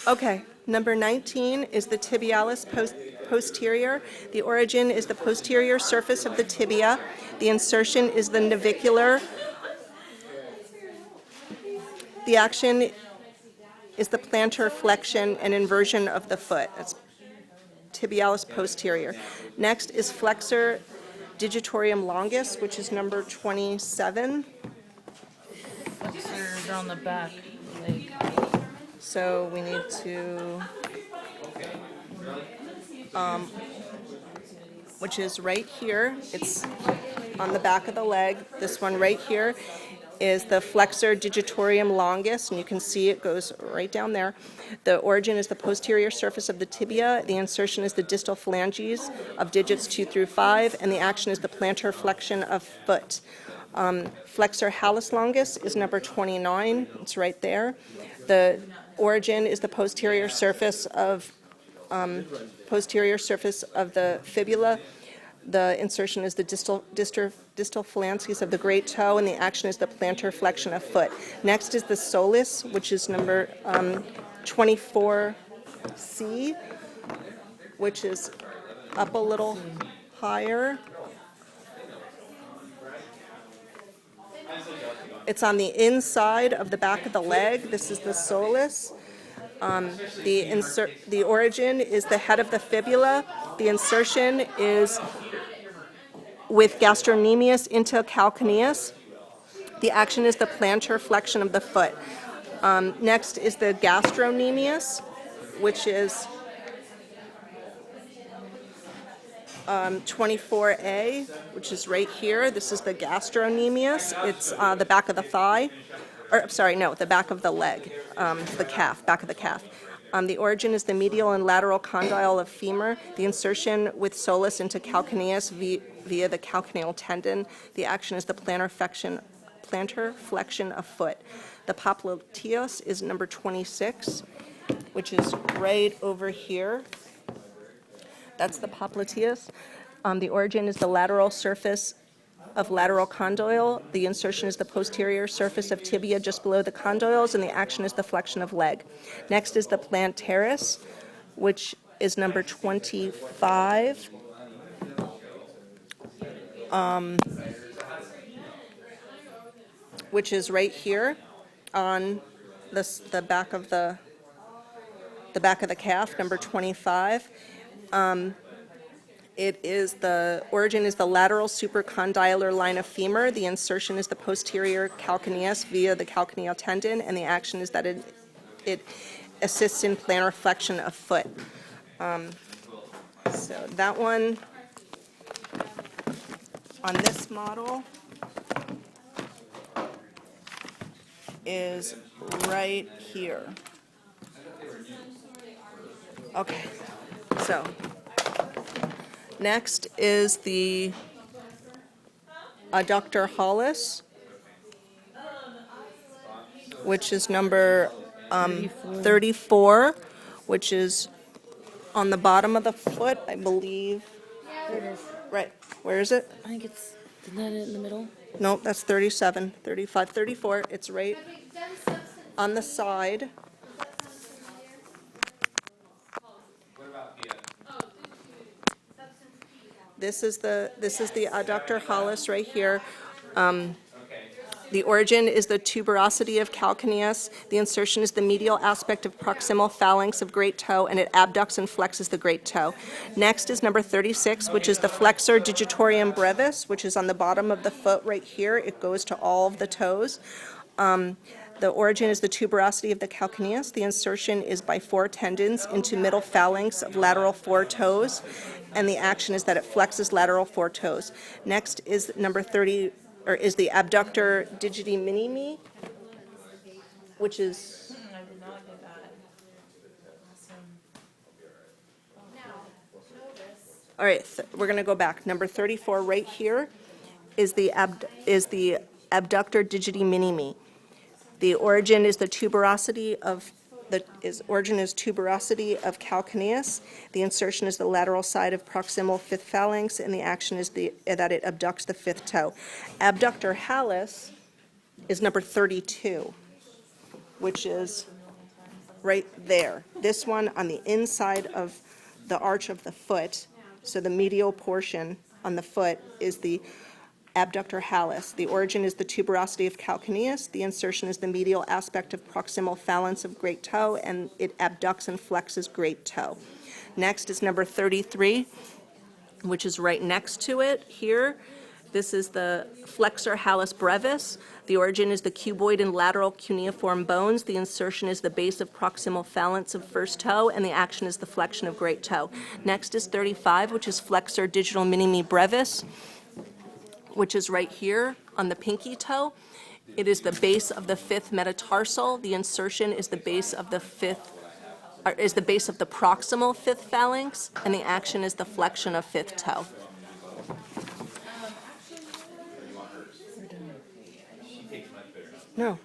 Okay, number 19 is the tibialis posterior. The origin is the posterior surface of the tibia. The insertion is the navicular. The action is the plantar flexion and inversion of the foot. That's tibialis posterior. Next is flexor digitorum longus, which is number 27. Flexors on the back leg. So we need to, which is right here. It's on the back of the leg. This one right here is the flexor digitorum longus, and you can see it goes right down there. The origin is the posterior surface of the tibia. The insertion is the distal phalanges of digits 2 through 5, and the action is the plantar flexion of foot. Flexor hallis longus is number 29. It's right there. The origin is the posterior surface of the fibula. The insertion is the distal phalanges of the great toe, and the action is the plantar flexion of foot. Next is the soleus, which is number 24C, which is up a little higher. It's on the inside of the back of the leg. This is the soleus. The origin is the head of the fibula. The insertion is with gastrocnemius intercalcaneus. The action is the plantar flexion of the foot. Next is the gastrocnemius, which is 24A, which is right here. This is the gastrocnemius. It's the back of the thigh. The back of the leg, the calf, back of the calf. The origin is the medial and lateral condyle of femur. The insertion with soleus into calcaneus via the calcaneal tendon. The action is the plantar flexion of foot. The popliteus is number 26, which is right over here. That's the popliteus. The origin is the lateral surface of lateral condyle. The insertion is the posterior surface of tibia just below the condyles, and the action is the flexion of leg. Next is the plantaris, which is number 25. Which is right here on the back of the back of the calf, number 25. The origin is the lateral supracondylar line of femur. The insertion is the posterior calcaneus via the calcaneal tendon, and the action is that it assists in plantar flexion of foot. So that one on this model is right here. Okay, so next is the adductor hallis, which is number 34, which is on the bottom of the foot, I believe. There it is. Right, where is it? I think it's, isn't that it in the middle? Nope, that's 37, 35, 34. It's right on the side. This is the adductor hallis right here. The origin is the tuberosity of calcaneus. The insertion is the medial aspect of proximal phalanx of great toe, and it abducts and flexes the great toe. Next is number 36, which is the flexor digitorum brevis, which is on the bottom of the foot right here. It goes to all of the toes. The origin is the tuberosity of the calcaneus. The insertion is by 4 tendons into middle phalanx of lateral 4 toes, and the action is that it flexes lateral 4 toes. Next is number 30, or is the abductor digiti minimi, which is I did not get that. all right. We're going to go back. Number 34 right here is the abductor digiti minimi. The origin is the tuberosity of tuberosity of calcaneus. The insertion is the lateral side of proximal 5th phalanx, and the action is that it abducts the 5th toe. Abductor hallis is number 32, which is right there. This one on the inside of the arch of the foot, so the medial portion on the foot is the abductor hallis. The origin is the tuberosity of calcaneus. The insertion is the medial aspect of proximal phalanx of great toe, and it abducts and flexes great toe. Next is number 33, which is right next to it here. This is the flexor hallis brevis. The origin is the cuboid and lateral cuneiform bones. The insertion is the base of proximal phalanx of first toe, and the action is the flexion of great toe. Next is 35, which is flexor digital minimi brevis, which is right here on the pinky toe. It is the base of the fifth metatarsal. The insertion is the base of the proximal fifth phalanx, and the action is the flexion of fifth toe. No.